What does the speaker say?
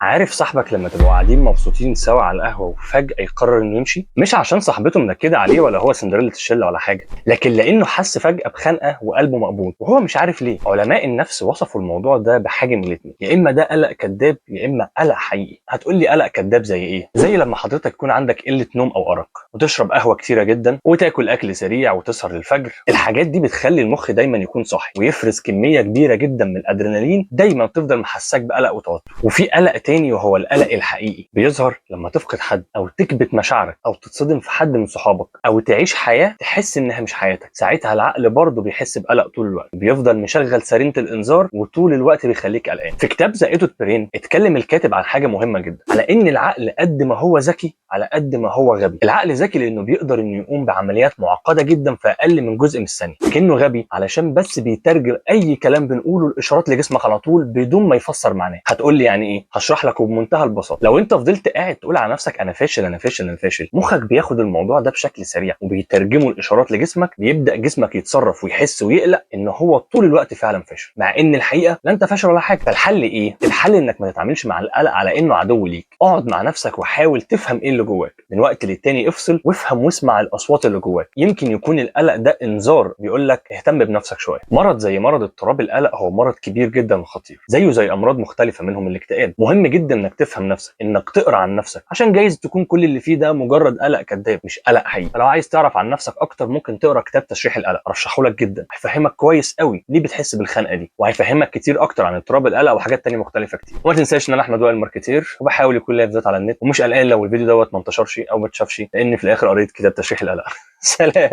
عارف صاحبك لما تبقوا قاعدين مبسوطين سوا على القهوه وفجاه يقرر انه يمشي، مش عشان صاحبته منكده عليه ولا هو سندريلا الشله ولا حاجه، لكن لانه حس فجاه بخنقه وقلبه مقبوض وهو مش عارف ليه. علماء النفس وصفوا الموضوع ده بحاجه من الاتنين، يا اما ده قلق كذاب يا اما قلق حقيقي. هتقول لي قلق كذاب زي ايه؟ زي لما حضرتك يكون عندك قله نوم او ارق وتشرب قهوه كتيره جدا وتاكل اكل سريع وتسهر للفجر. الحاجات دي بتخلي المخ دايما يكون صاحي ويفرز كميه كبيره جدا من الادرينالين، دايما بتفضل محسسك بقلق وتوتر. وفي قلق تاني وهو القلق الحقيقي، بيظهر لما تفقد حد او تكبت مشاعرك او تتصدم في حد من صحابك او تعيش حياه تحس انها مش حياتك. ساعتها العقل برضه بيحس بقلق طول الوقت، بيفضل مشغل سرينه الانذار وطول الوقت بيخليك قلقان. في كتاب ذا ايتوت برين اتكلم الكاتب عن حاجه مهمه جدا، على ان العقل قد ما هو ذكي على قد ما هو غبي. العقل ذكي لانه بيقدر انه يقوم بعمليات معقده جدا في اقل من جزء من الثانيه، لكنه غبي علشان بس بيترجم اي كلام بنقوله الاشارات لجسمك على طول بدون ما يفسر معناه. هتقول لي يعني ايه؟ هشرح لك وبمنتهى البساطه. لو انت فضلت قاعد تقول على نفسك انا فاشل انا فاشل انا فاشل، مخك بياخد الموضوع ده بشكل سريع وبيترجمه الاشارات لجسمك، بيبدا جسمك يتصرف ويحس ويقلق ان هو طول الوقت فعلا فاشل، مع ان الحقيقه لا انت فاشل ولا حاجه. فالحل ايه؟ الحل انك ما تتعاملش مع القلق على انه عدو ليك. اقعد مع نفسك وحاول تفهم ايه اللي جواك من وقت للتاني. افصل وافهم واسمع الاصوات اللي جواك، يمكن يكون القلق ده انذار بيقول لك اهتم بنفسك شويه. مرض زي مرض اضطراب القلق هو مرض كبير جدا وخطير، زيه زي امراض مختلفه منهم الاكتئاب. مهم جدا انك تفهم نفسك، انك تقرا عن نفسك، عشان جايز تكون كل اللي فيه ده مجرد قلق كذاب مش قلق حقيقي. فلو عايز تعرف عن نفسك اكتر ممكن تقرا كتاب تشريح القلق، ارشحه لك جدا، هيفهمك كويس قوي ليه بتحس بالخنقه دي، وهيفهمك كتير اكتر عن اضطراب القلق وحاجات تانية مختلفه كتير. وما تنساش ان انا احمد وائل ماركتير، وبحاول يكون ليا فيديوهات على النت، ومش قلقان لو الفيديو دوت ما انتشرش او ما اتشافش، لان في الاخر قريت كتاب تشريح القلق. سلام.